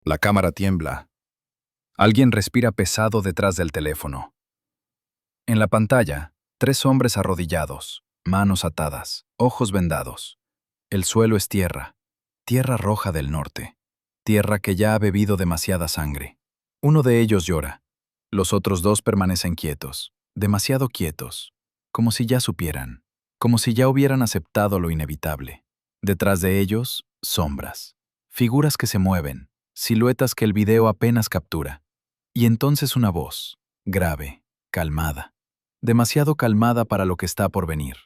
La cámara tiembla. Alguien respira pesado detrás del teléfono. En la pantalla, 3 hombres arrodillados, manos atadas, ojos vendados. El suelo es tierra, tierra roja del norte, tierra que ya ha bebido demasiada sangre. Uno de ellos llora. Los otros 2 permanecen quietos, demasiado quietos, como si ya supieran, como si ya hubieran aceptado lo inevitable. Detrás de ellos, sombras, figuras que se mueven, siluetas que el video apenas captura. Y entonces una voz, grave, calmada, demasiado calmada para lo que está por venir.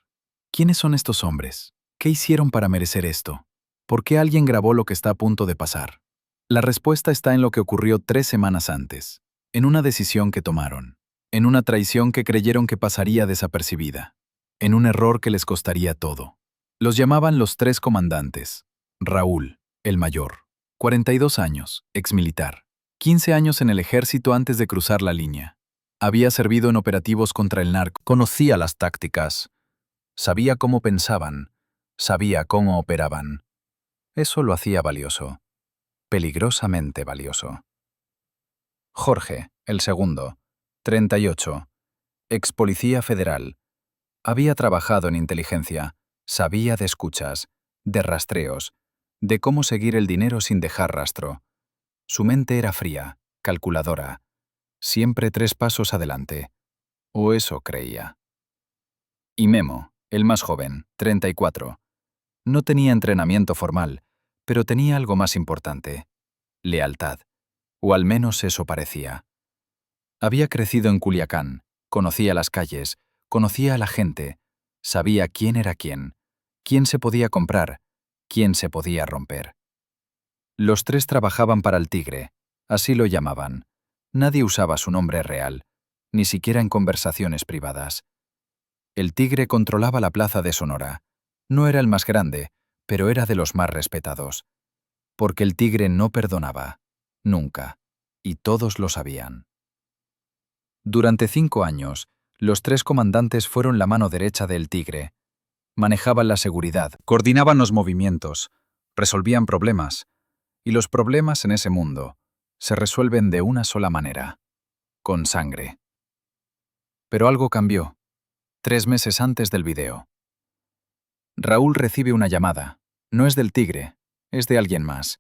¿Quiénes son estos hombres? ¿Qué hicieron para merecer esto? ¿Por qué alguien grabó lo que está a punto de pasar? La respuesta está en lo que ocurrió 3 semanas antes, en una decisión que tomaron, en una traición que creyeron que pasaría desapercibida, en un error que les costaría todo. Los llamaban los 3 comandantes. Raúl, el mayor, 42 años, exmilitar, 15 años en el ejército antes de cruzar la línea. Había servido en operativos contra el narco, conocía las tácticas, sabía cómo pensaban, sabía cómo operaban. Eso lo hacía valioso, peligrosamente valioso. Jorge, el segundo, 38, ex policía federal. Había trabajado en inteligencia, sabía de escuchas, de rastreos, de cómo seguir el dinero sin dejar rastro. Su mente era fría, calculadora, siempre 3 pasos adelante. O eso creía. Y Memo, el más joven, 34. No tenía entrenamiento formal, pero tenía algo más importante: lealtad. O al menos eso parecía. Había crecido en Culiacán, conocía las calles, conocía a la gente, sabía quién era quién se podía comprar, quién se podía romper. Los 3 trabajaban para el Tigre, así lo llamaban. Nadie usaba su nombre real, ni siquiera en conversaciones privadas. El Tigre controlaba la plaza de Sonora. No era el más grande, pero era de los más respetados. Porque el Tigre no perdonaba, nunca, y todos lo sabían. Durante 5 años, los 3 comandantes fueron la mano derecha del Tigre. Manejaban la seguridad, coordinaban los movimientos, resolvían problemas. Y los problemas en ese mundo se resuelven de una sola manera: con sangre. Pero algo cambió, 3 meses antes del video. Raúl recibe una llamada. No es del Tigre, es de alguien más.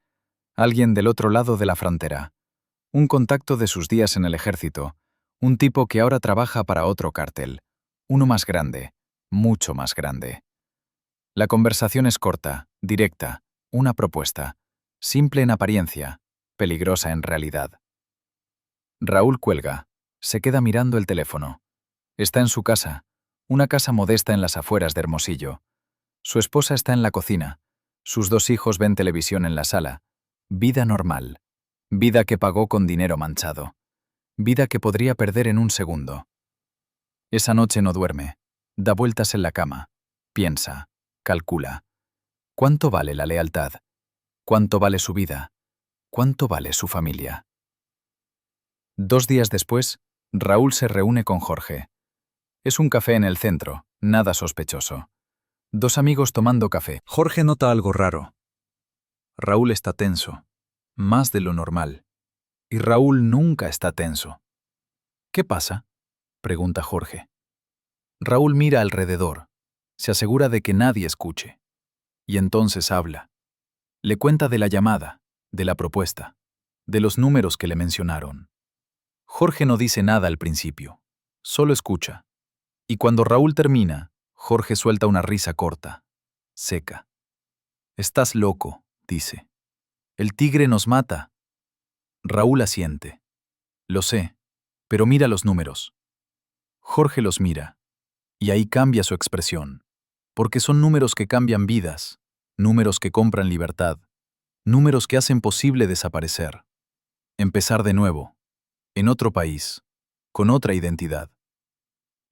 Alguien del otro lado de la frontera. Un contacto de sus días en el ejército. Un tipo que ahora trabaja para otro cártel. Uno más grande, mucho más grande. La conversación es corta, directa, una propuesta. Simple en apariencia, peligrosa en realidad. Raúl cuelga. Se queda mirando el teléfono. Está en su casa, una casa modesta en las afueras de Hermosillo. Su esposa está en la cocina. Sus 2 hijos ven televisión en la sala. Vida normal. Vida que pagó con dinero manchado. Vida que podría perder en un segundo. Esa noche no duerme. Da vueltas en la cama. Piensa. Calcula. ¿Cuánto vale la lealtad? ¿Cuánto vale su vida? ¿Cuánto vale su familia? 2 días después, Raúl se reúne con Jorge. Es un café en el centro, nada sospechoso. 2 amigos tomando café. Jorge nota algo raro. Raúl está tenso, más de lo normal. Y Raúl nunca está tenso. ¿Qué pasa?, pregunta Jorge. Raúl mira alrededor, se asegura de que nadie escuche. Y entonces habla. Le cuenta de la llamada, de la propuesta, de los números que le mencionaron. Jorge no dice nada al principio, solo escucha. Y cuando Raúl termina, Jorge suelta una risa corta, seca. Estás loco, dice. El Tigre nos mata. Raúl asiente. Lo sé, pero mira los números. Jorge los mira, y ahí cambia su expresión, porque son números que cambian vidas, números que compran libertad, números que hacen posible desaparecer, empezar de nuevo, en otro país, con otra identidad.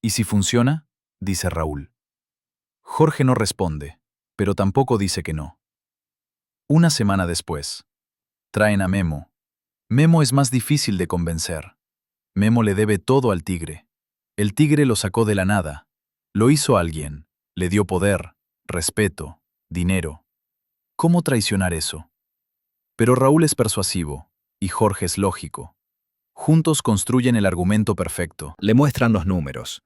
¿Y si funciona?, dice Raúl. Jorge no responde, pero tampoco dice que no. Una semana después, traen a Memo. Memo es más difícil de convencer. Memo le debe todo al Tigre. El Tigre lo sacó de la nada. Lo hizo alguien. Le dio poder, respeto, dinero. ¿Cómo traicionar eso? Pero Raúl es persuasivo. y Jorge es lógico. Juntos construyen el argumento perfecto. Le muestran los números.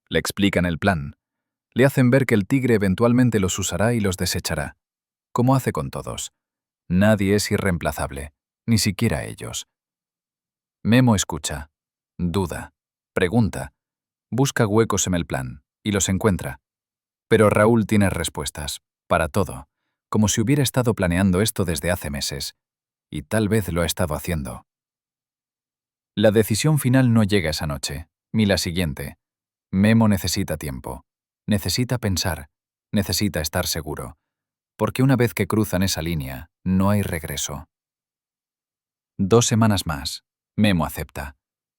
Le explican el plan. Le hacen ver que el tigre eventualmente los usará y los desechará, como hace con todos. Nadie es irreemplazable, ni siquiera ellos. Memo escucha, duda, pregunta, busca huecos en el plan y los encuentra. Pero Raúl tiene respuestas, para todo, como si hubiera estado planeando esto desde hace meses, y tal vez lo ha estado haciendo. La decisión final no llega esa noche, ni la siguiente. Memo necesita tiempo, necesita pensar, necesita estar seguro, porque una vez que cruzan esa línea, no hay regreso. 2 semanas más. Memo acepta.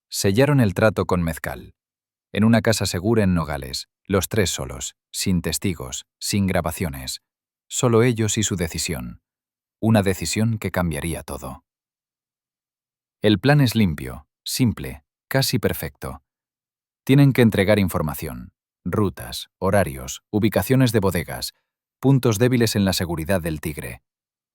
Sellaron el trato con Mezcal. En una casa segura en Nogales, los 3 solos, sin testigos, sin grabaciones. Solo ellos y su decisión. Una decisión que cambiaría todo. El plan es limpio, simple, casi perfecto. Tienen que entregar información, rutas, horarios, ubicaciones de bodegas, puntos débiles en la seguridad del tigre.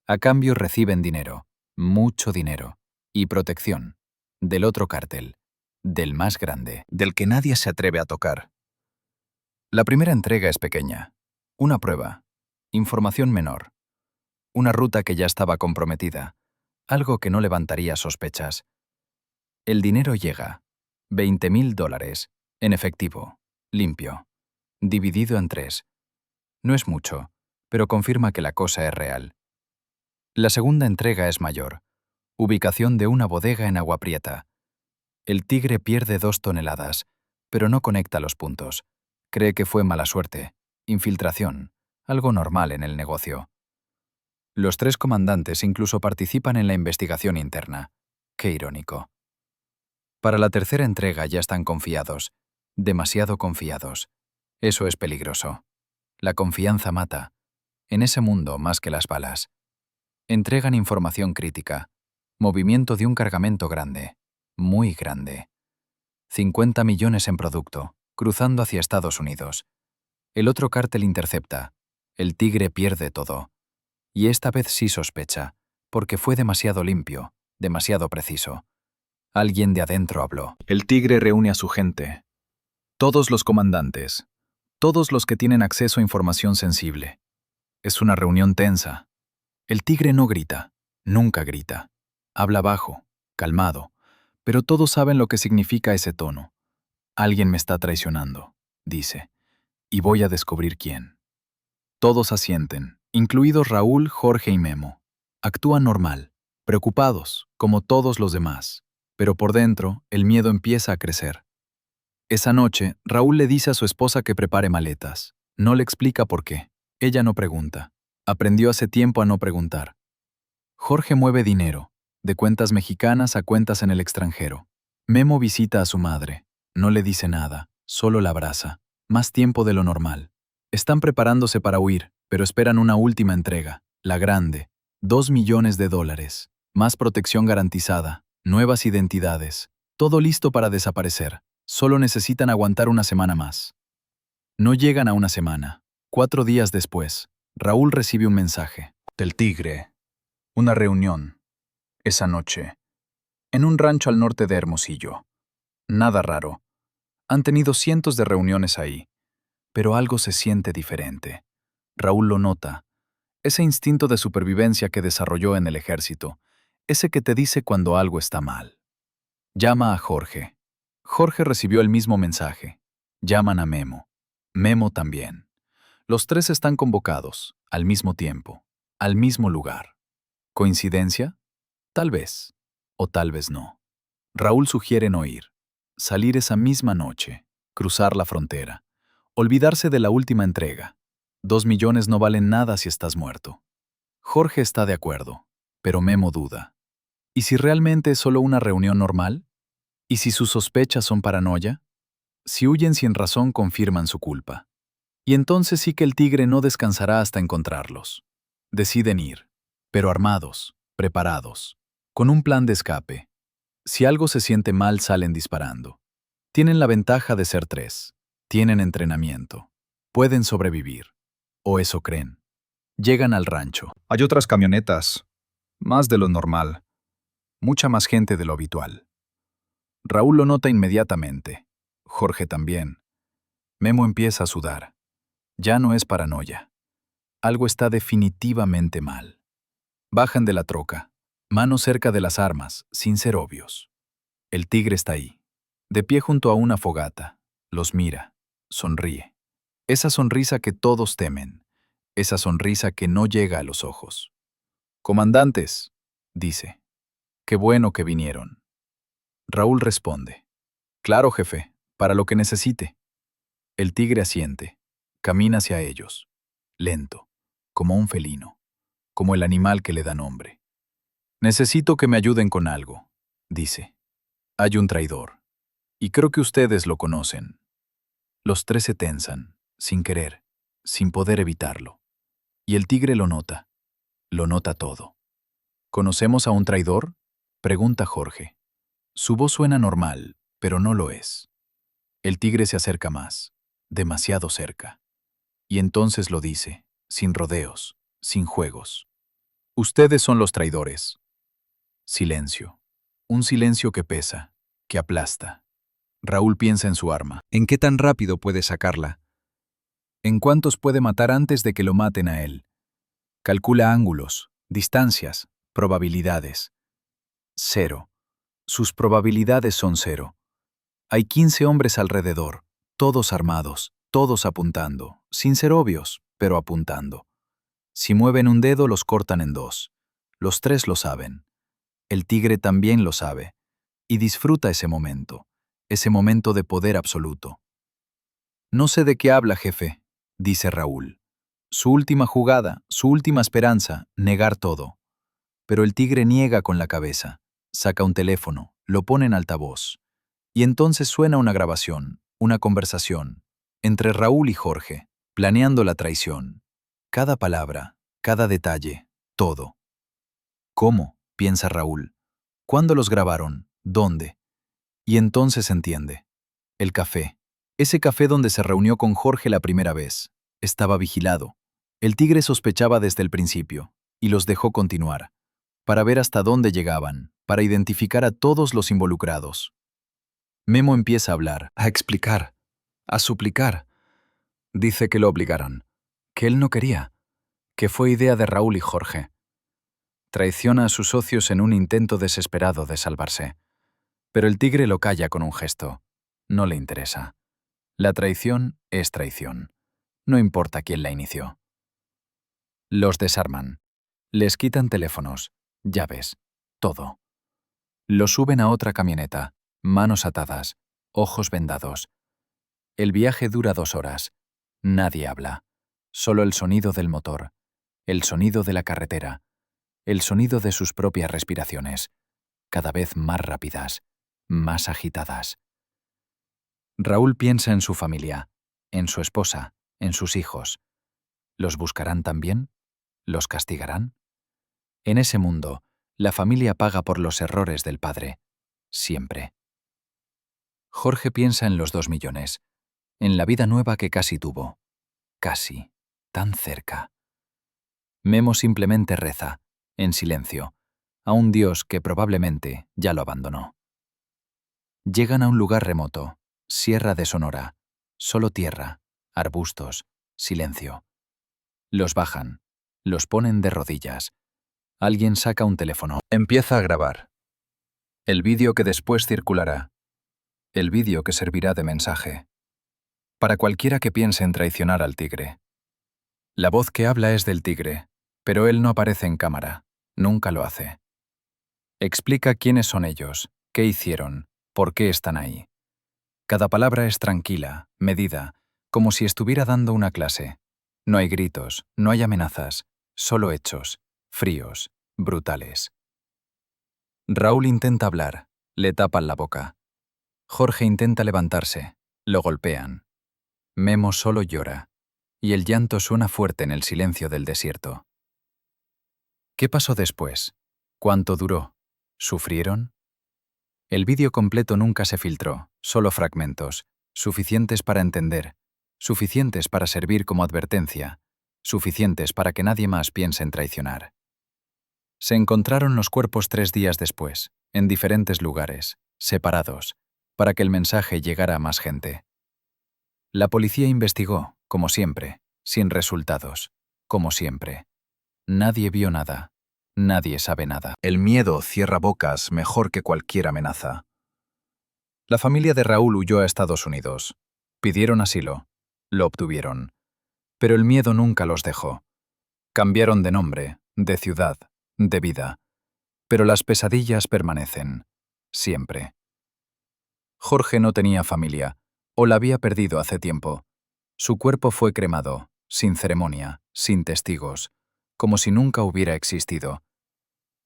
A cambio reciben dinero, mucho dinero, y protección, del otro cártel, del más grande, del que nadie se atreve a tocar. La primera entrega es pequeña, una prueba, información menor, una ruta que ya estaba comprometida, algo que no levantaría sospechas. El dinero llega, $20,000, en efectivo, limpio, dividido en 3. No es mucho, pero confirma que la cosa es real. La segunda entrega es mayor, ubicación de una bodega en Agua Prieta. El tigre pierde 2 toneladas, pero no conecta los puntos. Cree que fue mala suerte, infiltración, algo normal en el negocio. Los 3 comandantes incluso participan en la investigación interna. Qué irónico. Para la tercera entrega ya están confiados, demasiado confiados. Eso es peligroso. La confianza mata, en ese mundo más que las balas. Entregan información crítica, movimiento de un cargamento grande, muy grande. 50 millones en producto, cruzando hacia Estados Unidos. El otro cártel intercepta. El tigre pierde todo. Y esta vez sí sospecha, porque fue demasiado limpio, demasiado preciso. Alguien de adentro habló. El tigre reúne a su gente. Todos los comandantes. Todos los que tienen acceso a información sensible. Es una reunión tensa. El tigre no grita, nunca grita. Habla bajo, calmado, pero todos saben lo que significa ese tono. Alguien me está traicionando, dice, y voy a descubrir quién. Todos asienten, incluidos Raúl, Jorge y Memo. Actúan normal, preocupados, como todos los demás, pero por dentro el miedo empieza a crecer. Esa noche, Raúl le dice a su esposa que prepare maletas. No le explica por qué. Ella no pregunta. Aprendió hace tiempo a no preguntar. Jorge mueve dinero, de cuentas mexicanas a cuentas en el extranjero. Memo visita a su madre. No le dice nada, solo la abraza. Más tiempo de lo normal. Están preparándose para huir, pero esperan una última entrega, la grande. $2 millones. Más protección garantizada, nuevas identidades. Todo listo para desaparecer. Solo necesitan aguantar una semana más. No llegan a una semana. 4 días después, Raúl recibe un mensaje. Del tigre. Una reunión. Esa noche. En un rancho al norte de Hermosillo. Nada raro. Han tenido cientos de reuniones ahí. Pero algo se siente diferente. Raúl lo nota. Ese instinto de supervivencia que desarrolló en el ejército. Ese que te dice cuando algo está mal. Llama a Jorge. Jorge recibió el mismo mensaje. Llaman a Memo. Memo también. Los 3 están convocados, al mismo tiempo, al mismo lugar. ¿Coincidencia? Tal vez, o tal vez no. Raúl sugiere no ir, salir esa misma noche, cruzar la frontera, olvidarse de la última entrega. 2 millones no valen nada si estás muerto. Jorge está de acuerdo, pero Memo duda. ¿Y si realmente es solo una reunión normal? ¿Y si sus sospechas son paranoia? Si huyen sin razón, confirman su culpa. Y entonces sí que el tigre no descansará hasta encontrarlos. Deciden ir, pero armados, preparados, con un plan de escape. Si algo se siente mal, salen disparando. Tienen la ventaja de ser 3. Tienen entrenamiento. Pueden sobrevivir. O eso creen. Llegan al rancho. Hay otras camionetas, más de lo normal. Mucha más gente de lo habitual. Raúl lo nota inmediatamente. Jorge también. Memo empieza a sudar. Ya no es paranoia. Algo está definitivamente mal. Bajan de la troca, manos cerca de las armas, sin ser obvios. El tigre está ahí, de pie junto a una fogata. Los mira, sonríe. Esa sonrisa que todos temen. Esa sonrisa que no llega a los ojos. «Comandantes», dice. «Qué bueno que vinieron». Raúl responde. «Claro, jefe, para lo que necesite». El tigre asiente. Camina hacia ellos. Lento, como un felino, como el animal que le da nombre. «Necesito que me ayuden con algo», dice. «Hay un traidor. Y creo que ustedes lo conocen». Los tres se tensan, sin querer, sin poder evitarlo. Y el tigre lo nota todo. «¿Conocemos a un traidor?», pregunta Jorge. Su voz suena normal, pero no lo es. El tigre se acerca más, demasiado cerca. Y entonces lo dice, sin rodeos, sin juegos. «Ustedes son los traidores». Silencio. Un silencio que pesa, que aplasta. Raúl piensa en su arma. ¿En qué tan rápido puede sacarla? ¿En cuántos puede matar antes de que lo maten a él? Calcula ángulos, distancias, probabilidades. 0. Sus probabilidades son 0. Hay 15 hombres alrededor, todos armados, todos apuntando, sin ser obvios, pero apuntando. Si mueven un dedo, los cortan en dos. Los tres lo saben. El tigre también lo sabe. Y disfruta ese momento de poder absoluto. «No sé de qué habla, jefe», dice Raúl. Su última jugada, su última esperanza, negar todo. Pero el tigre niega con la cabeza. Saca un teléfono, lo pone en altavoz. Y entonces suena una grabación, una conversación, entre Raúl y Jorge, planeando la traición. Cada palabra, cada detalle, todo. «¿Cómo?», piensa Raúl. «¿Cuándo los grabaron? ¿Dónde?». Y entonces entiende. El café. Ese café donde se reunió con Jorge la primera vez. Estaba vigilado. El tigre sospechaba desde el principio, y los dejó continuar, para ver hasta dónde llegaban, para identificar a todos los involucrados. Memo empieza a hablar, A explicar, a suplicar. Dice que lo obligaron, que él no quería, que fue idea de Raúl y Jorge. Traiciona a sus socios en un intento desesperado de salvarse. Pero el tigre lo calla con un gesto. No le interesa. La traición es traición. No importa quién la inició. Los desarman. Les quitan teléfonos, llaves, todo. Los suben a otra camioneta, manos atadas, ojos vendados. El viaje dura 2 horas. Nadie habla. Solo el sonido del motor, el sonido de la carretera, el sonido de sus propias respiraciones, cada vez más rápidas, más agitadas. Raúl piensa en su familia, en su esposa, en sus hijos. ¿Los buscarán también? ¿Los castigarán? En ese mundo, la familia paga por los errores del padre, siempre. Jorge piensa en los 2 millones, en la vida nueva que casi tuvo. Casi, tan cerca. Memo simplemente reza, en silencio, a un Dios que probablemente ya lo abandonó. Llegan a un lugar remoto, Sierra de Sonora, solo tierra, arbustos, silencio. Los bajan, los ponen de rodillas. Alguien saca un teléfono. Empieza a grabar. El vídeo que después circulará. El vídeo que servirá de mensaje. Para cualquiera que piense en traicionar al tigre. La voz que habla es del tigre, pero él no aparece en cámara. Nunca lo hace. Explica quiénes son ellos, qué hicieron, por qué están ahí. Cada palabra es tranquila, medida, como si estuviera dando una clase. No hay gritos, no hay amenazas, solo hechos, fríos, brutales. Raúl intenta hablar, le tapan la boca. Jorge intenta levantarse, lo golpean. Memo solo llora, y el llanto suena fuerte en el silencio del desierto. ¿Qué pasó después? ¿Cuánto duró? ¿Sufrieron? El vídeo completo nunca se filtró, solo fragmentos, suficientes para entender, suficientes para servir como advertencia, suficientes para que nadie más piense en traicionar. Se encontraron los cuerpos 3 días después, en diferentes lugares, separados, para que el mensaje llegara a más gente. La policía investigó, como siempre, sin resultados, como siempre. Nadie vio nada. Nadie sabe nada. El miedo cierra bocas mejor que cualquier amenaza. La familia de Raúl huyó a Estados Unidos. Pidieron asilo. Lo obtuvieron. Pero el miedo nunca los dejó. Cambiaron de nombre, de ciudad, de vida. Pero las pesadillas permanecen. Siempre. Jorge no tenía familia, o la había perdido hace tiempo. Su cuerpo fue cremado, sin ceremonia, sin testigos, como si nunca hubiera existido.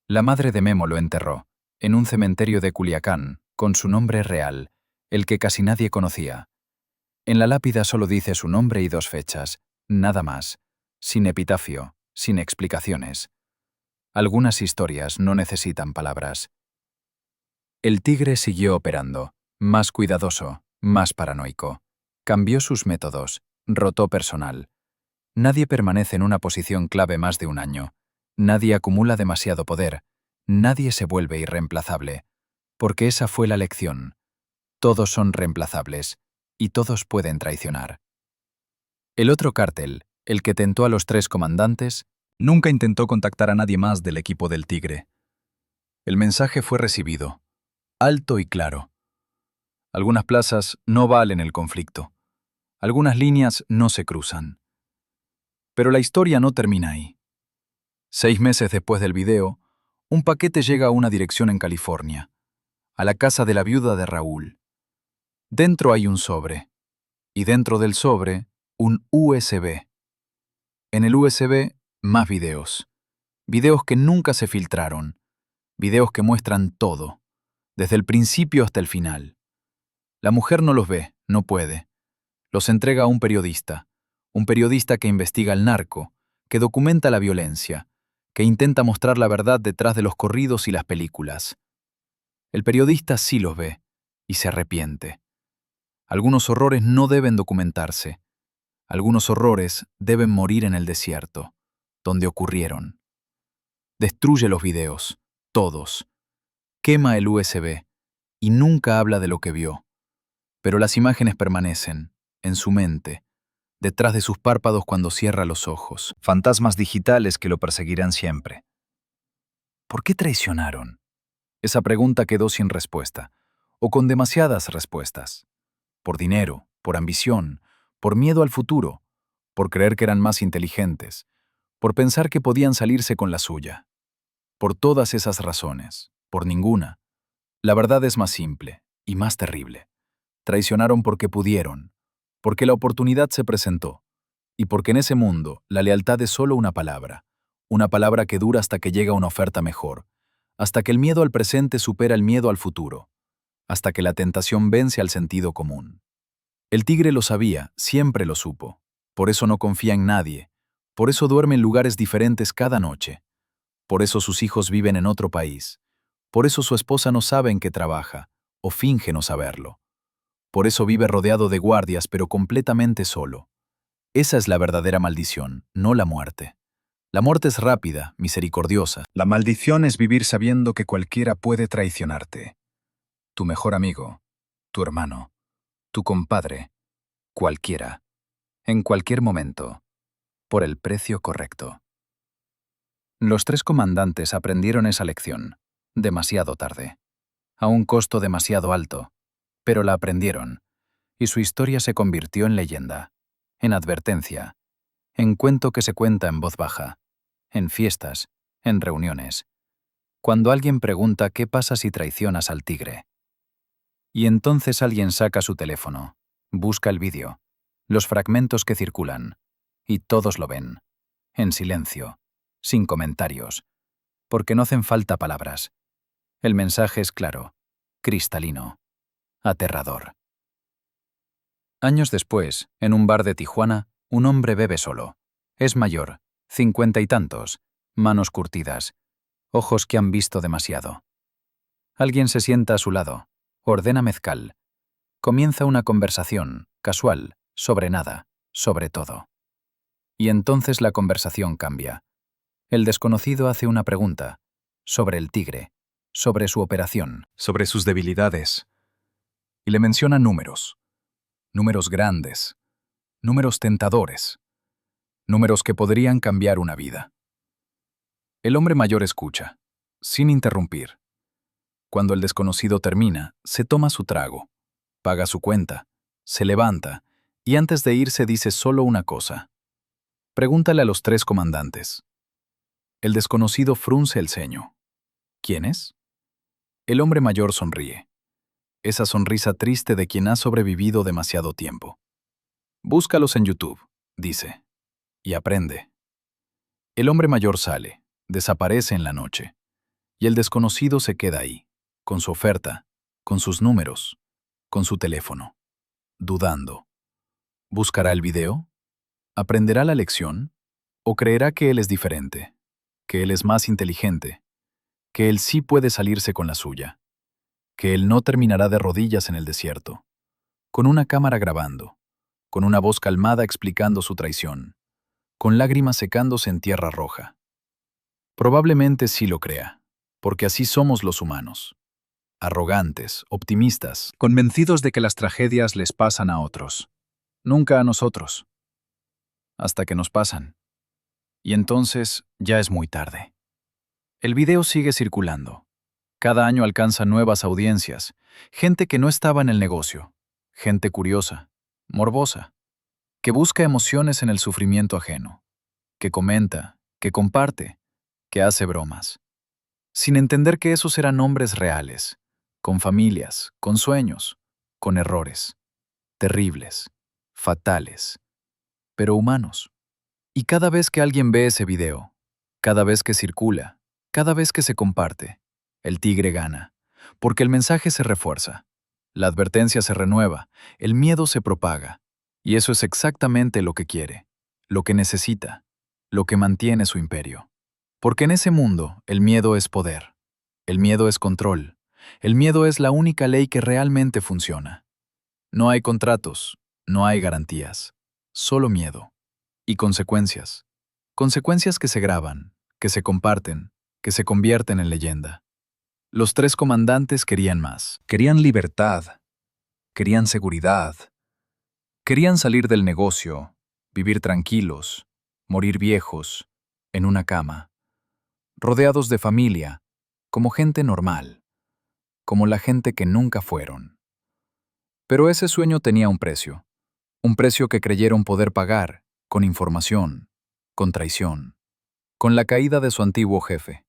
La madre de Memo lo enterró, en un cementerio de Culiacán, con su nombre real, el que casi nadie conocía. En la lápida solo dice su nombre y 2 fechas, nada más, sin epitafio, sin explicaciones. Algunas historias no necesitan palabras. El tigre siguió operando, más cuidadoso, más paranoico. Cambió sus métodos, rotó personal. Nadie permanece en una posición clave más de un año. Nadie acumula demasiado poder. Nadie se vuelve irreemplazable. Porque esa fue la lección. Todos son reemplazables, y todos pueden traicionar. El otro cártel, el que tentó a los 3 comandantes, nunca intentó contactar a nadie más del equipo del Tigre. El mensaje fue recibido, alto y claro. Algunas plazas no valen el conflicto. Algunas líneas no se cruzan. Pero la historia no termina ahí. 6 meses después del video, un paquete llega a una dirección en California, a la casa de la viuda de Raúl. Dentro hay un sobre, y dentro del sobre, un USB. En el USB, más videos. Videos que nunca se filtraron. Videos que muestran todo, desde el principio hasta el final. La mujer no los ve, no puede. Los entrega a un periodista que investiga el narco, que documenta la violencia, que intenta mostrar la verdad detrás de los corridos y las películas. El periodista sí los ve, y se arrepiente. Algunos horrores no deben documentarse. Algunos horrores deben morir en el desierto, donde ocurrieron. Destruye los videos, todos. Quema el USB, y nunca habla de lo que vio. Pero las imágenes permanecen, en su mente, detrás de sus párpados cuando cierra los ojos. Fantasmas digitales que lo perseguirán siempre. ¿Por qué traicionaron? Esa pregunta quedó sin respuesta, o con demasiadas respuestas. Por dinero, por ambición, por miedo al futuro, por creer que eran más inteligentes, por pensar que podían salirse con la suya. Por todas esas razones, por ninguna. La verdad es más simple y más terrible. Traicionaron porque pudieron, porque la oportunidad se presentó, y porque en ese mundo la lealtad es solo una palabra que dura hasta que llega una oferta mejor, hasta que el miedo al presente supera el miedo al futuro, hasta que la tentación vence al sentido común. El tigre lo sabía, siempre lo supo, por eso no confía en nadie, por eso duerme en lugares diferentes cada noche, por eso sus hijos viven en otro país, por eso su esposa no sabe en qué trabaja, o finge no saberlo. Por eso vive rodeado de guardias, pero completamente solo. Esa es la verdadera maldición, no la muerte. La muerte es rápida, misericordiosa. La maldición es vivir sabiendo que cualquiera puede traicionarte. Tu mejor amigo, tu hermano, tu compadre, cualquiera, en cualquier momento, por el precio correcto. Los 3 comandantes aprendieron esa lección, demasiado tarde, a un costo demasiado alto, pero la aprendieron, y su historia se convirtió en leyenda, en advertencia, en cuento que se cuenta en voz baja, en fiestas, en reuniones, cuando alguien pregunta qué pasa si traicionas al tigre. Y entonces alguien saca su teléfono, busca el vídeo, los fragmentos que circulan, y todos lo ven, en silencio, sin comentarios, porque no hacen falta palabras. El mensaje es claro, cristalino, aterrador. Años después, en un bar de Tijuana, un hombre bebe solo. Es mayor, 50 y tantos, manos curtidas, ojos que han visto demasiado. Alguien se sienta a su lado, ordena mezcal. Comienza una conversación, casual, sobre nada, sobre todo. Y entonces la conversación cambia. El desconocido hace una pregunta, sobre el tigre, sobre su operación, sobre sus debilidades. Y le menciona números. Números grandes. Números tentadores. Números que podrían cambiar una vida. El hombre mayor escucha, sin interrumpir. Cuando el desconocido termina, se toma su trago, paga su cuenta, se levanta y antes de irse dice solo una cosa. Pregúntale a los 3 comandantes. El desconocido frunce el ceño. ¿Quién es? El hombre mayor sonríe. Esa sonrisa triste de quien ha sobrevivido demasiado tiempo. Búscalos en YouTube, dice, y aprende. El hombre mayor sale, desaparece en la noche, y el desconocido se queda ahí, con su oferta, con sus números, con su teléfono, dudando. ¿Buscará el video? ¿Aprenderá la lección? ¿O creerá que él es diferente, que él es más inteligente, que él sí puede salirse con la suya, que él no terminará de rodillas en el desierto, con una cámara grabando, con una voz calmada explicando su traición, con lágrimas secándose en tierra roja? Probablemente sí lo crea, porque así somos los humanos. Arrogantes, optimistas, convencidos de que las tragedias les pasan a otros, nunca a nosotros. Hasta que nos pasan. Y entonces ya es muy tarde. El video sigue circulando. Cada año alcanza nuevas audiencias, gente que no estaba en el negocio, gente curiosa, morbosa, que busca emociones en el sufrimiento ajeno, que comenta, que comparte, que hace bromas, sin entender que esos eran hombres reales, con familias, con sueños, con errores, terribles, fatales, pero humanos. Y cada vez que alguien ve ese video, cada vez que circula, cada vez que se comparte, el tigre gana, porque el mensaje se refuerza, la advertencia se renueva, el miedo se propaga, y eso es exactamente lo que quiere, lo que necesita, lo que mantiene su imperio. Porque en ese mundo el miedo es poder, el miedo es control, el miedo es la única ley que realmente funciona. No hay contratos, no hay garantías, solo miedo. Y consecuencias. Consecuencias que se graban, que se comparten, que se convierten en leyenda. Los 3 comandantes querían más. Querían libertad. Querían seguridad. Querían salir del negocio, vivir tranquilos, morir viejos, en una cama, rodeados de familia, como gente normal, como la gente que nunca fueron. Pero ese sueño tenía un precio que creyeron poder pagar, con información, con traición, con la caída de su antiguo jefe.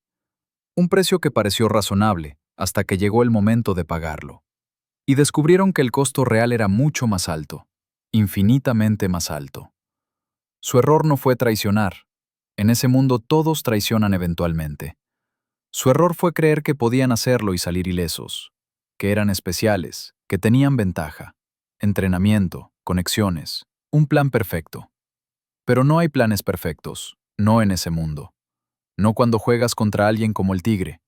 Un precio que pareció razonable hasta que llegó el momento de pagarlo. Y descubrieron que el costo real era mucho más alto, infinitamente más alto. Su error no fue traicionar. En ese mundo todos traicionan eventualmente. Su error fue creer que podían hacerlo y salir ilesos, que eran especiales, que tenían ventaja, entrenamiento, conexiones, un plan perfecto. Pero no hay planes perfectos, no en ese mundo. No cuando juegas contra alguien como el tigre.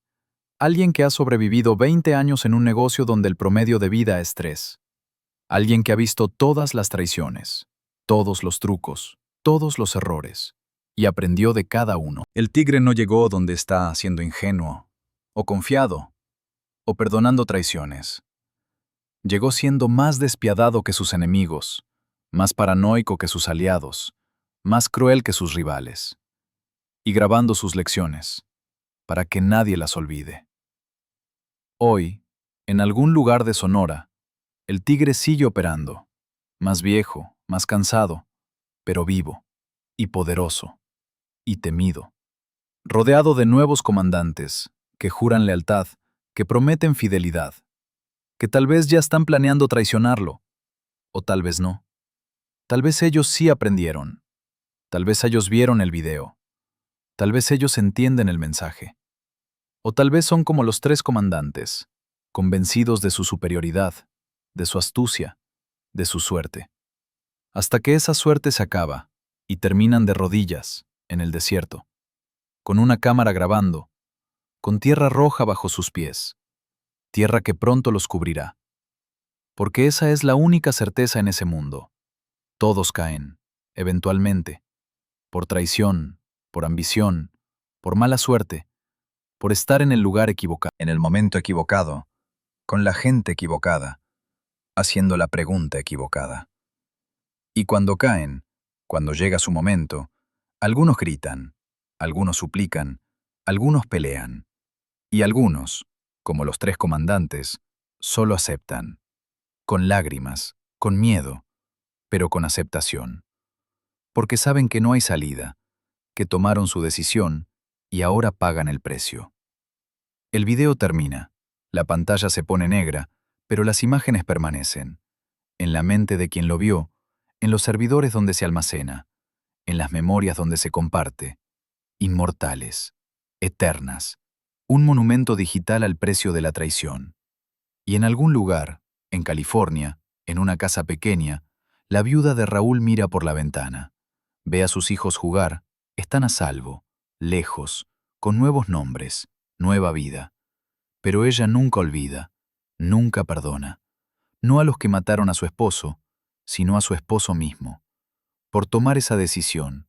Alguien que ha sobrevivido 20 años en un negocio donde el promedio de vida es 3. Alguien que ha visto todas las traiciones, todos los trucos, todos los errores, y aprendió de cada uno. El tigre no llegó donde está siendo ingenuo, o confiado, o perdonando traiciones. Llegó siendo más despiadado que sus enemigos, más paranoico que sus aliados, más cruel que sus rivales, y grabando sus lecciones, para que nadie las olvide. Hoy, en algún lugar de Sonora, el tigre sigue operando, más viejo, más cansado, pero vivo, y poderoso, y temido, rodeado de nuevos comandantes que juran lealtad, que prometen fidelidad, que tal vez ya están planeando traicionarlo, o tal vez no. Tal vez ellos sí aprendieron, tal vez ellos vieron el video, tal vez ellos entienden el mensaje, o tal vez son como los 3 comandantes, convencidos de su superioridad, de su astucia, de su suerte, hasta que esa suerte se acaba y terminan de rodillas en el desierto, con una cámara grabando, con tierra roja bajo sus pies, tierra que pronto los cubrirá. Porque esa es la única certeza en ese mundo. Todos caen, eventualmente, por traición, por ambición, por mala suerte, por estar en el lugar equivocado. En el momento equivocado, con la gente equivocada, haciendo la pregunta equivocada. Y cuando caen, cuando llega su momento, algunos gritan, algunos suplican, algunos pelean, y algunos, como los 3 comandantes, solo aceptan, con lágrimas, con miedo, pero con aceptación. Porque saben que no hay salida, que tomaron su decisión y ahora pagan el precio. El video termina, la pantalla se pone negra, pero las imágenes permanecen, en la mente de quien lo vio, en los servidores donde se almacena, en las memorias donde se comparte, inmortales, eternas, un monumento digital al precio de la traición. Y en algún lugar, en California, en una casa pequeña, la viuda de Raúl mira por la ventana. Ve a sus hijos jugar, están a salvo, lejos, con nuevos nombres, nueva vida. Pero ella nunca olvida, nunca perdona. No a los que mataron a su esposo, sino a su esposo mismo. Por tomar esa decisión,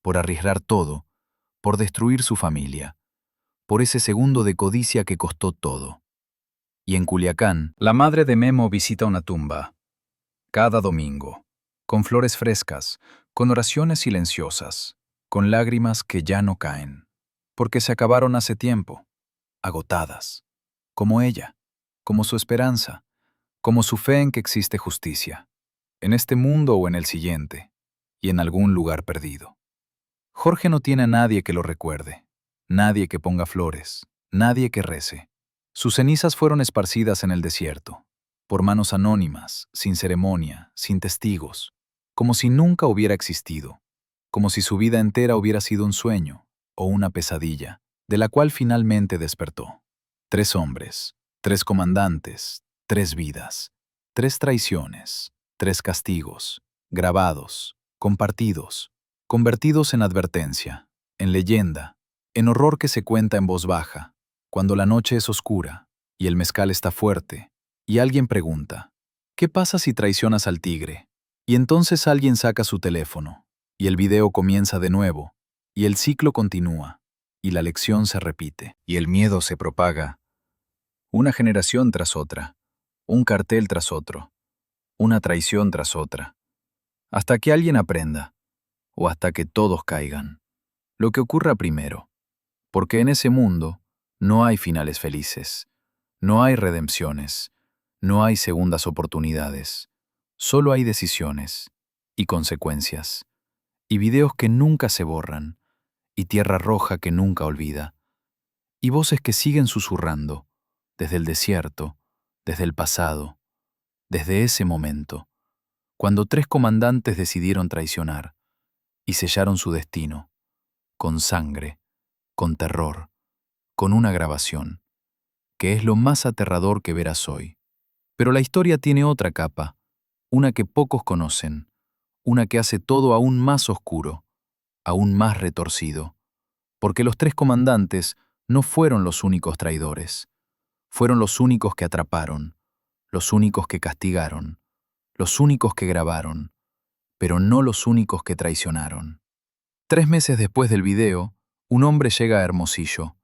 por arriesgar todo, por destruir su familia, por ese segundo de codicia que costó todo. Y en Culiacán, la madre de Memo visita una tumba. Cada domingo, con flores frescas, con oraciones silenciosas, con lágrimas que ya no caen, porque se acabaron hace tiempo, agotadas, como ella, como su esperanza, como su fe en que existe justicia, en este mundo o en el siguiente, y en algún lugar perdido. Jorge no tiene a nadie que lo recuerde, nadie que ponga flores, nadie que rece. Sus cenizas fueron esparcidas en el desierto, por manos anónimas, sin ceremonia, sin testigos, como si nunca hubiera existido, como si su vida entera hubiera sido un sueño o una pesadilla, de la cual finalmente despertó. 3 hombres, 3 comandantes, 3 vidas, 3 traiciones, 3 castigos, grabados, compartidos, convertidos en advertencia, en leyenda, en horror que se cuenta en voz baja, cuando la noche es oscura y el mezcal está fuerte, y alguien pregunta, ¿qué pasa si traicionas al tigre? Y entonces alguien saca su teléfono, y el video comienza de nuevo, y el ciclo continúa, y la lección se repite, y el miedo se propaga, una generación tras otra, un cartel tras otro, una traición tras otra, hasta que alguien aprenda, o hasta que todos caigan, lo que ocurra primero, porque en ese mundo no hay finales felices, no hay redenciones, no hay segundas oportunidades, solo hay decisiones y consecuencias, y videos que nunca se borran, y tierra roja que nunca olvida, y voces que siguen susurrando, desde el desierto, desde el pasado, desde ese momento, cuando 3 comandantes decidieron traicionar y sellaron su destino, con sangre, con terror, con una grabación, que es lo más aterrador que verás hoy. Pero la historia tiene otra capa, una que pocos conocen, una que hace todo aún más oscuro, aún más retorcido, porque los 3 comandantes no fueron los únicos traidores, fueron los únicos que atraparon, los únicos que castigaron, los únicos que grabaron, pero no los únicos que traicionaron. 3 meses después del video, un hombre llega a Hermosillo,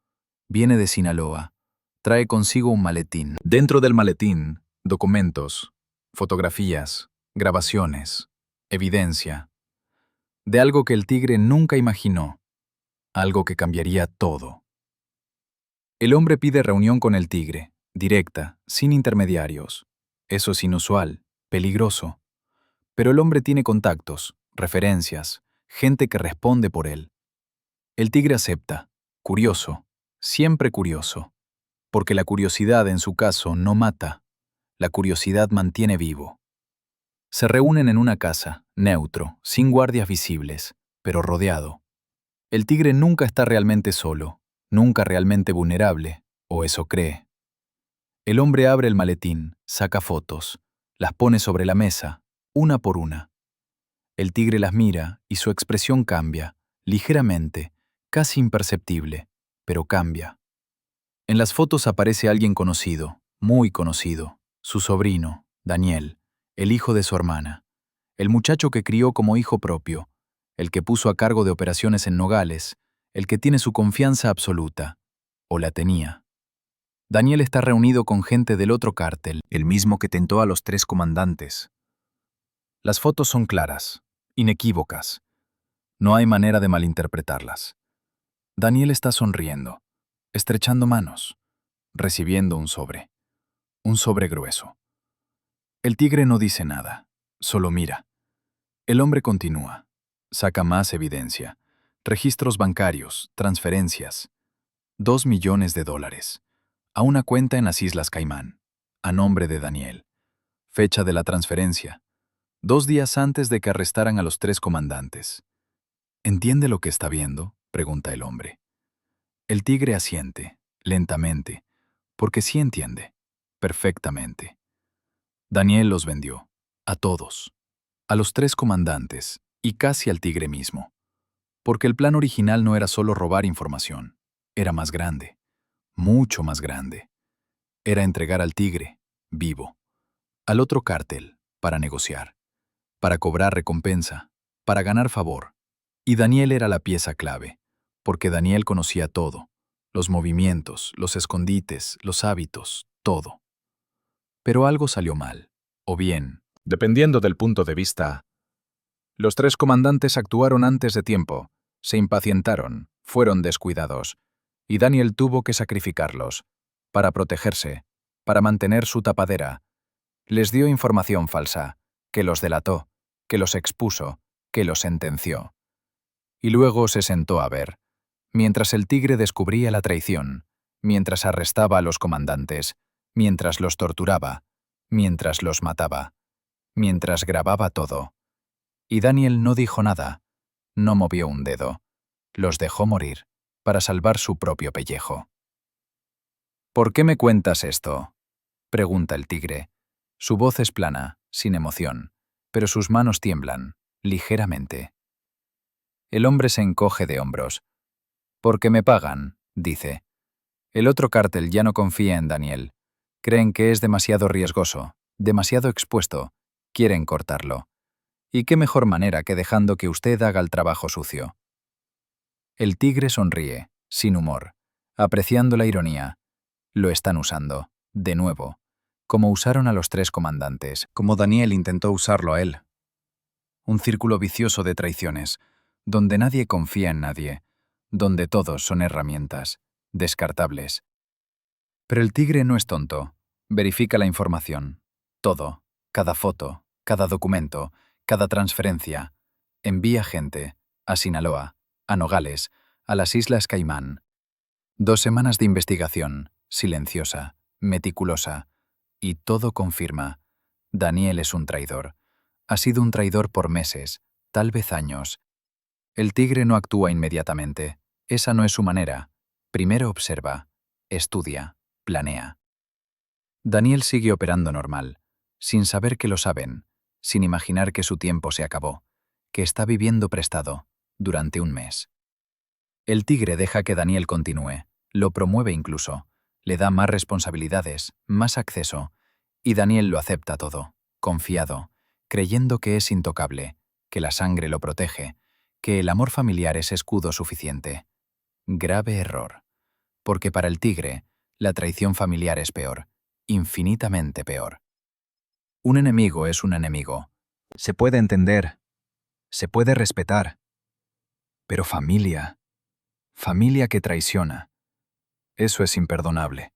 viene de Sinaloa, trae consigo un maletín. Dentro del maletín, documentos, fotografías, grabaciones, evidencia, de algo que el tigre nunca imaginó, algo que cambiaría todo. El hombre pide reunión con el tigre, directa, sin intermediarios. Eso es inusual, peligroso. Pero el hombre tiene contactos, referencias, gente que responde por él. El tigre acepta, curioso, siempre curioso, porque la curiosidad en su caso no mata, la curiosidad mantiene vivo. Se reúnen en una casa, neutro, sin guardias visibles, pero rodeado. El tigre nunca está realmente solo, nunca realmente vulnerable, o eso cree. El hombre abre el maletín, saca fotos, las pone sobre la mesa, una por una. El tigre las mira y su expresión cambia, ligeramente, casi imperceptible, pero cambia. En las fotos aparece alguien conocido, muy conocido, su sobrino, Daniel, el hijo de su hermana, el muchacho que crió como hijo propio, el que puso a cargo de operaciones en Nogales, el que tiene su confianza absoluta, o la tenía. Daniel está reunido con gente del otro cártel, el mismo que tentó a los 3 comandantes. Las fotos son claras, inequívocas. No hay manera de malinterpretarlas. Daniel está sonriendo, estrechando manos, recibiendo un sobre grueso. El tigre no dice nada, solo mira. El hombre continúa, saca más evidencia, registros bancarios, transferencias. $2 millones a una cuenta en las Islas Caimán, a nombre de Daniel. Fecha de la transferencia: 2 días antes de que arrestaran a los 3 comandantes. ¿Entiende lo que está viendo?, pregunta el hombre. El tigre asiente, lentamente, porque sí entiende, perfectamente. Daniel los vendió, a todos, a los 3 comandantes y casi al tigre mismo. Porque el plan original no era solo robar información, era más grande, mucho más grande. Era entregar al tigre, vivo, al otro cártel, para negociar, para cobrar recompensa, para ganar favor. Y Daniel era la pieza clave, porque Daniel conocía todo, los movimientos, los escondites, los hábitos, todo. Pero algo salió mal, o bien, dependiendo del punto de vista. Los 3 comandantes actuaron antes de tiempo, se impacientaron, fueron descuidados, y Daniel tuvo que sacrificarlos, para protegerse, para mantener su tapadera. Les dio información falsa, que los delató, que los expuso, que los sentenció. Y luego se sentó a ver, mientras el tigre descubría la traición, mientras arrestaba a los comandantes, mientras los torturaba, mientras los mataba, mientras grababa todo. Y Daniel no dijo nada, no movió un dedo, los dejó morir, para salvar su propio pellejo. ¿Por qué me cuentas esto?, pregunta el tigre. Su voz es plana, sin emoción, pero sus manos tiemblan, ligeramente. El hombre se encoge de hombros. «Porque me pagan», dice. El otro cártel ya no confía en Daniel. Creen que es demasiado riesgoso, demasiado expuesto. Quieren cortarlo. ¿Y qué mejor manera que dejando que usted haga el trabajo sucio? El tigre sonríe, sin humor, apreciando la ironía. Lo están usando, de nuevo, como usaron a los 3 comandantes, como Daniel intentó usarlo a él. Un círculo vicioso de traiciones, donde nadie confía en nadie, donde todos son herramientas, descartables. Pero el tigre no es tonto. Verifica la información. Todo, cada foto, cada documento, cada transferencia. Envía gente a Sinaloa, a Nogales, a las Islas Caimán. 2 semanas de investigación, silenciosa, meticulosa, y todo confirma: Daniel es un traidor. Ha sido un traidor por meses, tal vez años. El tigre no actúa inmediatamente. Esa no es su manera. Primero observa, estudia, planea. Daniel sigue operando normal, sin saber que lo saben, sin imaginar que su tiempo se acabó, que está viviendo prestado, durante un mes. El tigre deja que Daniel continúe, lo promueve incluso, le da más responsabilidades, más acceso, y Daniel lo acepta todo, confiado, creyendo que es intocable, que la sangre lo protege, que el amor familiar es escudo suficiente. Grave error. Porque para el tigre, la traición familiar es peor, infinitamente peor. Un enemigo es un enemigo. Se puede entender, se puede respetar. Pero familia que traiciona, eso es imperdonable.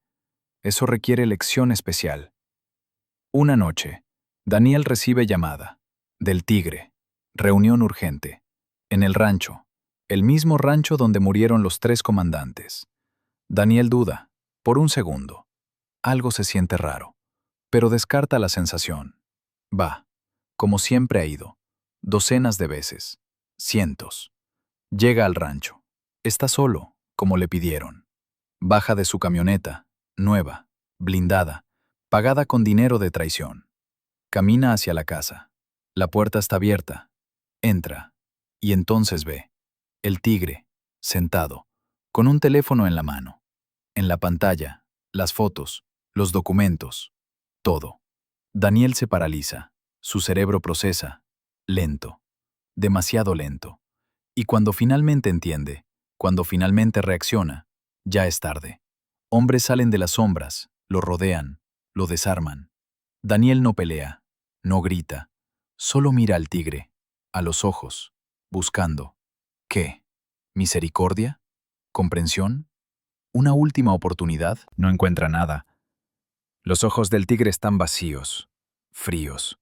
Eso requiere lección especial. Una noche, Daniel recibe llamada, del tigre, reunión urgente, en el rancho, el mismo rancho donde murieron los 3 comandantes. Daniel duda, por un segundo. Algo se siente raro, pero descarta la sensación. Va, como siempre ha ido, docenas de veces, cientos. Llega al rancho. Está solo, como le pidieron. Baja de su camioneta, nueva, blindada, pagada con dinero de traición. Camina hacia la casa. La puerta está abierta. Entra, y entonces ve el tigre, sentado, con un teléfono en la mano. En la pantalla, las fotos, los documentos, todo. Daniel se paraliza. Su cerebro procesa, lento, demasiado lento. Y cuando finalmente entiende, cuando finalmente reacciona, ya es tarde. Hombres salen de las sombras, lo rodean, lo desarman. Daniel no pelea, no grita, solo mira al tigre, a los ojos, buscando. ¿Qué? ¿Misericordia? ¿Comprensión? ¿Una última oportunidad? No encuentra nada. Los ojos del tigre están vacíos, fríos,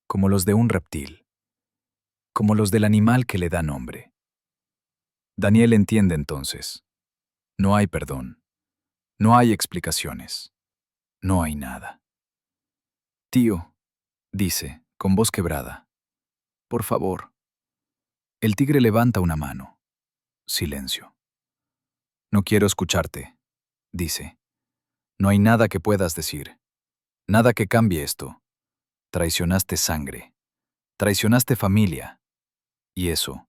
como los de un reptil, como los del animal que le da nombre. Daniel entiende entonces. No hay perdón, no hay explicaciones, no hay nada. Tío, dice, con voz quebrada, por favor. El tigre levanta una mano. Silencio. No quiero escucharte, dice. No hay nada que puedas decir, nada que cambie esto. Traicionaste sangre, traicionaste familia, y eso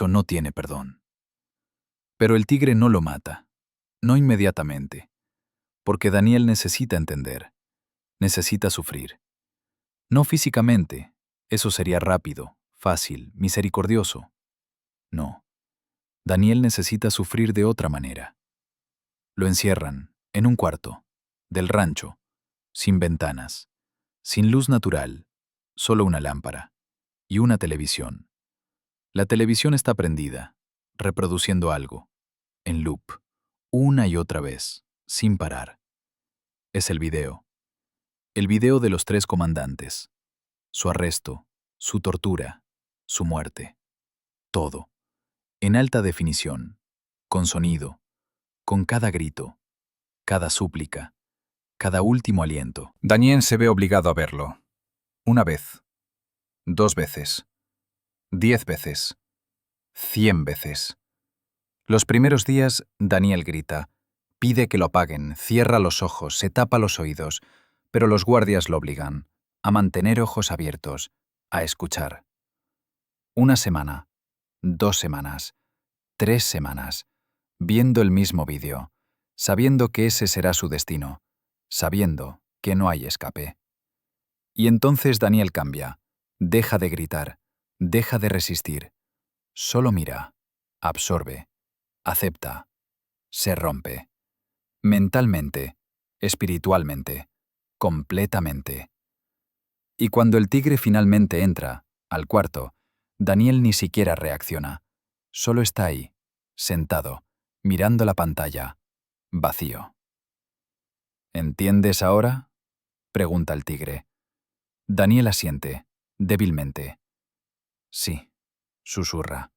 no tiene perdón. Pero el tigre no lo mata, no inmediatamente, porque Daniel necesita entender, necesita sufrir. No físicamente, eso sería rápido, fácil, misericordioso. No, Daniel necesita sufrir de otra manera. Lo encierran, en un cuarto, del rancho, sin ventanas, sin luz natural, solo una lámpara y una televisión. La televisión está prendida, reproduciendo algo, en loop, una y otra vez, sin parar. Es el video de los 3 comandantes, su arresto, su tortura, su muerte, todo, en alta definición, con sonido, con cada grito, cada súplica, cada último aliento. Daniel se ve obligado a verlo. Una vez, 2 veces, 10 veces, 100 veces. Los primeros días, Daniel grita, pide que lo apaguen, cierra los ojos, se tapa los oídos, pero los guardias lo obligan a mantener ojos abiertos, a escuchar. 1 semana, 2 semanas, 3 semanas, viendo el mismo vídeo, sabiendo que ese será su destino, sabiendo que no hay escape. Y entonces Daniel cambia, deja de gritar, deja de resistir, solo mira, absorbe, acepta, se rompe. Mentalmente, espiritualmente, completamente. Y cuando el tigre finalmente entra, al cuarto, Daniel ni siquiera reacciona. Solo está ahí, sentado, mirando la pantalla, vacío. ¿Entiendes ahora? Pregunta el tigre. Daniel asiente, débilmente. Sí, susurra.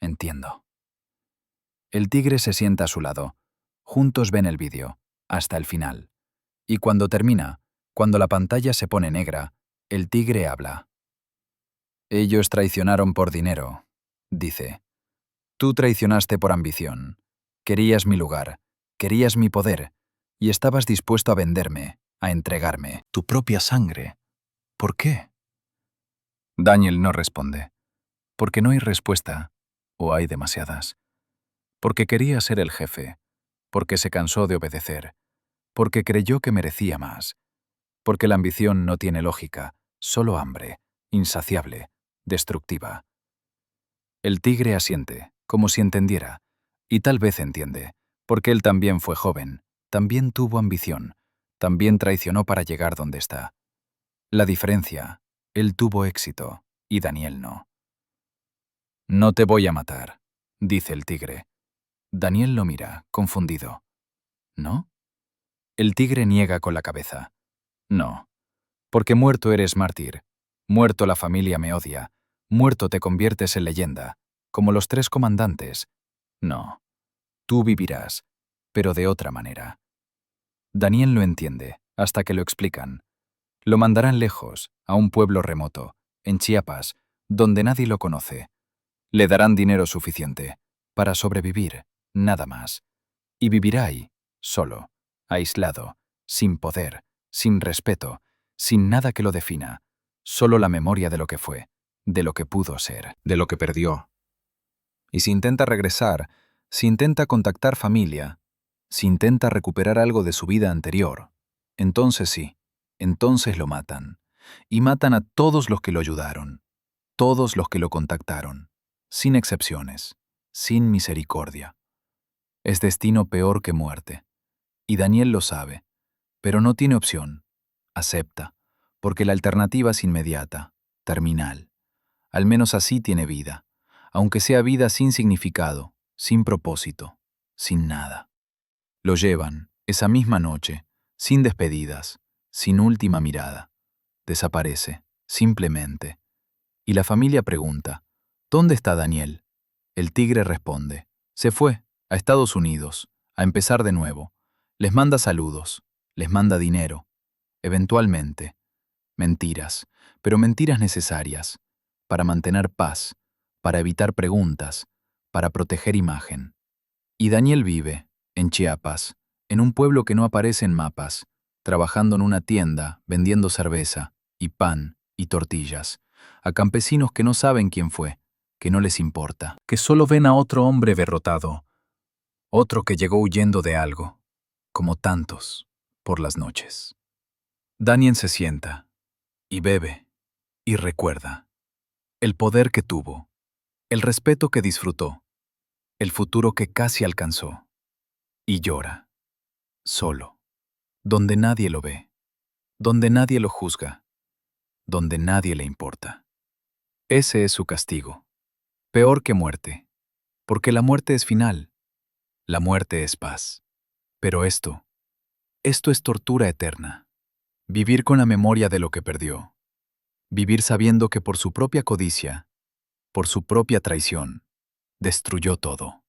Entiendo. El tigre se sienta a su lado. Juntos ven el vídeo, hasta el final. Y cuando termina, cuando la pantalla se pone negra, el tigre habla. Ellos traicionaron por dinero, dice. Tú traicionaste por ambición. Querías mi lugar, querías mi poder, y estabas dispuesto a venderme, a entregarme tu propia sangre. ¿Por qué? Daniel no responde. Porque no hay respuesta, o hay demasiadas. Porque quería ser el jefe, porque se cansó de obedecer, porque creyó que merecía más, porque la ambición no tiene lógica, solo hambre, insaciable, destructiva. El tigre asiente, como si entendiera, y tal vez entiende, porque él también fue joven, también tuvo ambición, también traicionó para llegar donde está. La diferencia, él tuvo éxito, y Daniel no. No te voy a matar, dice el tigre. Daniel lo mira, confundido. ¿No? El tigre niega con la cabeza. No, porque muerto eres mártir, muerto la familia me odia, muerto te conviertes en leyenda, como los 3 comandantes. No, tú vivirás, pero de otra manera. Daniel lo entiende, hasta que lo explican. Lo mandarán lejos, a un pueblo remoto, en Chiapas, donde nadie lo conoce. Le darán dinero suficiente, para sobrevivir, nada más. Y vivirá ahí, solo, aislado, sin poder, sin respeto, sin nada que lo defina, solo la memoria de lo que fue, de lo que pudo ser, de lo que perdió. Y si intenta regresar, si intenta contactar familia, si intenta recuperar algo de su vida anterior, entonces sí, entonces lo matan. Y matan a todos los que lo ayudaron, todos los que lo contactaron, sin excepciones, sin misericordia. Es destino peor que muerte. Y Daniel lo sabe, pero no tiene opción. Acepta, porque la alternativa es inmediata, terminal. Al menos así tiene vida, aunque sea vida sin significado, sin propósito, sin nada. Lo llevan, esa misma noche, sin despedidas, sin última mirada. Desaparece, simplemente. Y la familia pregunta, ¿dónde está Daniel? El tigre responde, se fue, a Estados Unidos, a empezar de nuevo. Les manda saludos, les manda dinero. Eventualmente. Mentiras, pero mentiras necesarias, para mantener paz, para evitar preguntas, para proteger imagen. Y Daniel vive, en Chiapas, en un pueblo que no aparece en mapas, trabajando en una tienda, vendiendo cerveza, y pan, y tortillas, a campesinos que no saben quién fue, que no les importa, que solo ven a otro hombre derrotado, otro que llegó huyendo de algo, como tantos, por las noches. Daniel se sienta, y bebe, y recuerda, el poder que tuvo, el respeto que disfrutó, el futuro que casi alcanzó, y llora, solo, donde nadie lo ve, donde nadie lo juzga, donde nadie le importa. Ese es su castigo, peor que muerte, porque la muerte es final, la muerte es paz. Pero esto es tortura eterna, vivir con la memoria de lo que perdió, vivir sabiendo que por su propia codicia, por su propia traición, destruyó todo,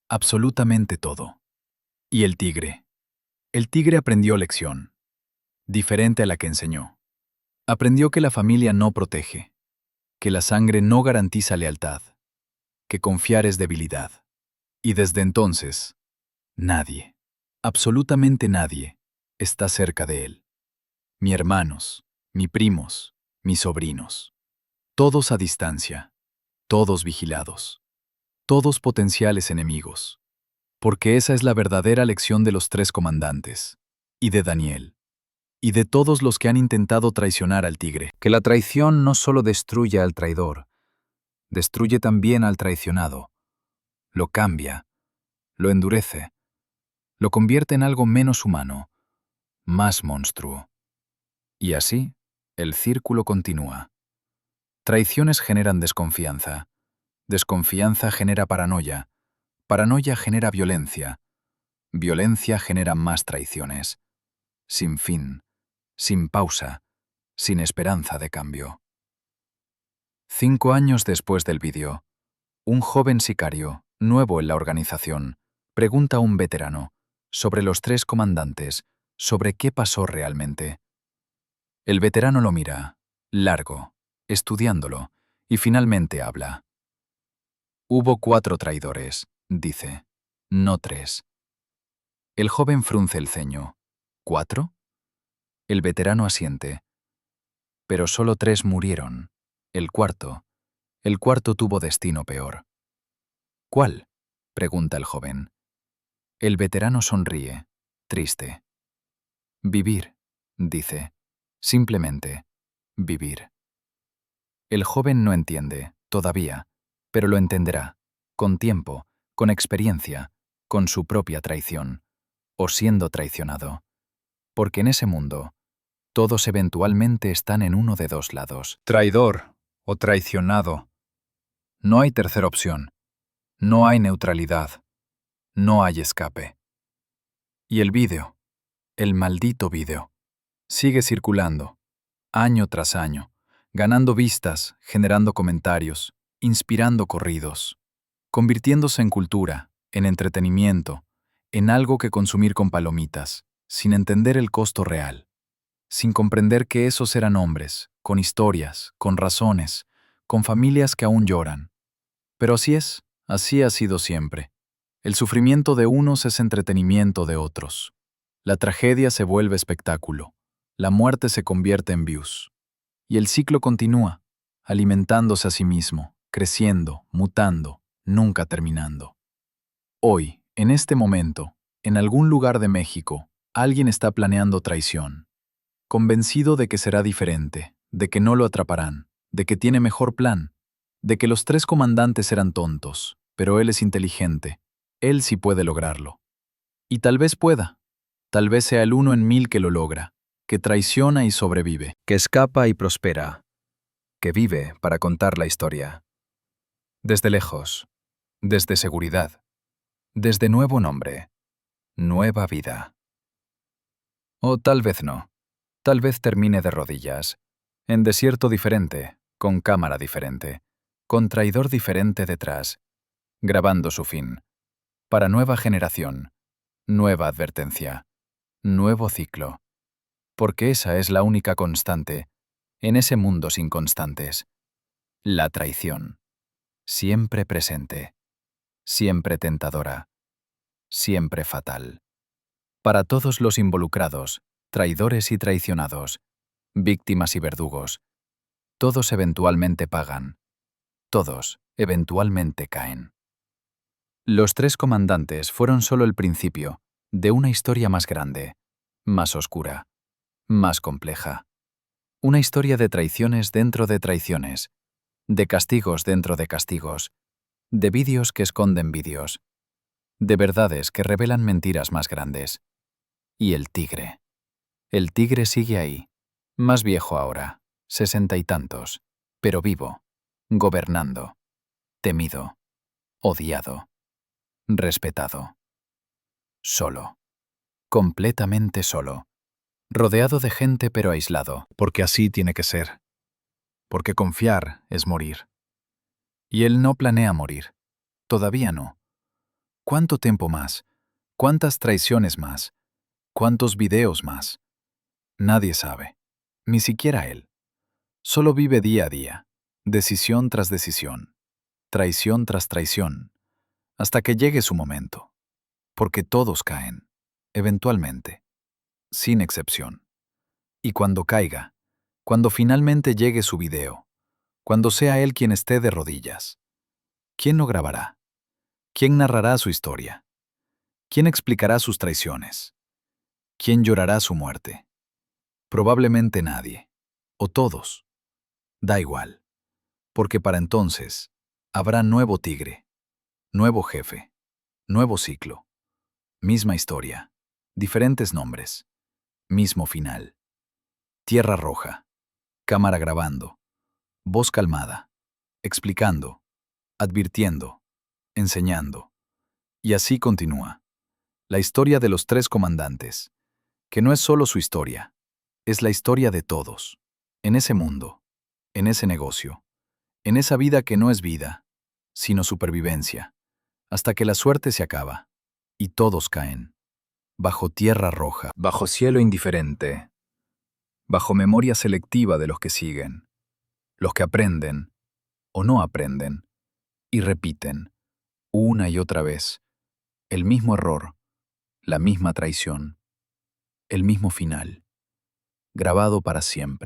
absolutamente todo. Y el tigre aprendió lección, diferente a la que enseñó. Aprendió que la familia no protege, que la sangre no garantiza lealtad, que confiar es debilidad. Y desde entonces, nadie, absolutamente nadie, está cerca de él. Mis hermanos, mis primos, mis sobrinos. Todos a distancia, todos vigilados, todos potenciales enemigos. Porque esa es la verdadera lección de los tres comandantes, y de Daniel, y de todos los que han intentado traicionar al tigre. Que la traición no solo destruye al traidor, destruye también al traicionado. Lo cambia, lo endurece, lo convierte en algo menos humano, más monstruo. Y así, el círculo continúa. Traiciones generan desconfianza, desconfianza genera paranoia, paranoia genera violencia, violencia genera más traiciones, sin fin, sin pausa, sin esperanza de cambio. 5 años después del vídeo, un joven sicario, nuevo en la organización, pregunta a un veterano sobre los tres comandantes, sobre qué pasó realmente. El veterano lo mira, largo, estudiándolo, y finalmente habla. Hubo 4 traidores, dice, no 3. El joven frunce el ceño. ¿4? El veterano asiente. Pero solo 3 murieron. El cuarto tuvo destino peor. ¿Cuál? Pregunta el joven. El veterano sonríe, triste. Vivir, dice. Simplemente, vivir. El joven no entiende, todavía, pero lo entenderá, con tiempo, con experiencia, con su propia traición, o siendo traicionado. Porque en ese mundo, todos eventualmente están en uno de 2 lados. Traidor o traicionado. No hay tercera opción. No hay neutralidad. No hay escape. Y el vídeo, el maldito vídeo, sigue circulando, año tras año, ganando vistas, generando comentarios, inspirando corridos, convirtiéndose en cultura, en entretenimiento, en algo que consumir con palomitas, sin entender el costo real, sin comprender que esos eran hombres, con historias, con razones, con familias que aún lloran. Pero así ha sido siempre. El sufrimiento de unos es entretenimiento de otros. La tragedia se vuelve espectáculo, la muerte se convierte en views. Y el ciclo continúa, alimentándose a sí mismo, creciendo, mutando, nunca terminando. Hoy, en este momento, en algún lugar de México, alguien está planeando traición, convencido de que será diferente, de que no lo atraparán, de que tiene mejor plan, de que los 3 comandantes eran tontos, pero él es inteligente, Él sí puede lograrlo. Y tal vez pueda. Tal vez sea el 1 en 1000 que lo logra, que traiciona y sobrevive. Que escapa y prospera, que vive para contar la historia. Desde lejos, desde seguridad, desde nuevo nombre, nueva vida. O tal vez no. Tal vez termine de rodillas, en desierto diferente, con cámara diferente, con traidor diferente detrás, grabando su fin. Para nueva generación, nueva advertencia, nuevo ciclo. Porque esa es la única constante en ese mundo sin constantes. La traición. Siempre presente, siempre tentadora, siempre fatal. Para todos los involucrados, traidores y traicionados, víctimas y verdugos, todos eventualmente pagan, todos eventualmente caen. Los tres comandantes fueron solo el principio de una historia más grande, más oscura, más compleja. Una historia de traiciones dentro de traiciones, de castigos dentro de castigos, de vídeos que esconden vídeos, de verdades que revelan mentiras más grandes. Y el tigre. El tigre sigue ahí, más viejo ahora, 60 y tantos, pero vivo, gobernando, temido, odiado, respetado. Solo, completamente solo, rodeado de gente pero aislado, porque así tiene que ser, porque confiar es morir. Y él no planea morir, todavía no. ¿Cuánto tiempo más? ¿Cuántas traiciones más? ¿Cuántos videos más? Nadie sabe, ni siquiera él. Solo vive día a día, decisión tras decisión, traición tras traición, hasta que llegue su momento. Porque todos caen, eventualmente, sin excepción. Y cuando caiga, cuando finalmente llegue su video, cuando sea él quien esté de rodillas, ¿quién lo grabará? ¿Quién narrará su historia? ¿Quién explicará sus traiciones? ¿Quién llorará su muerte? Probablemente nadie, o todos. Da igual, porque para entonces habrá nuevo tigre, nuevo jefe, nuevo ciclo, misma historia, diferentes nombres, mismo final. Tierra roja, cámara grabando, voz calmada, explicando, advirtiendo, enseñando. Y así continúa. La historia de los tres comandantes, que no es solo su historia, es la historia de todos, en ese mundo, en ese negocio, en esa vida que no es vida, sino supervivencia, hasta que la suerte se acaba, y todos caen, bajo tierra roja, bajo cielo indiferente, bajo memoria selectiva de los que siguen, los que aprenden o no aprenden, y repiten, una y otra vez, el mismo error, la misma traición, el mismo final, grabado para siempre.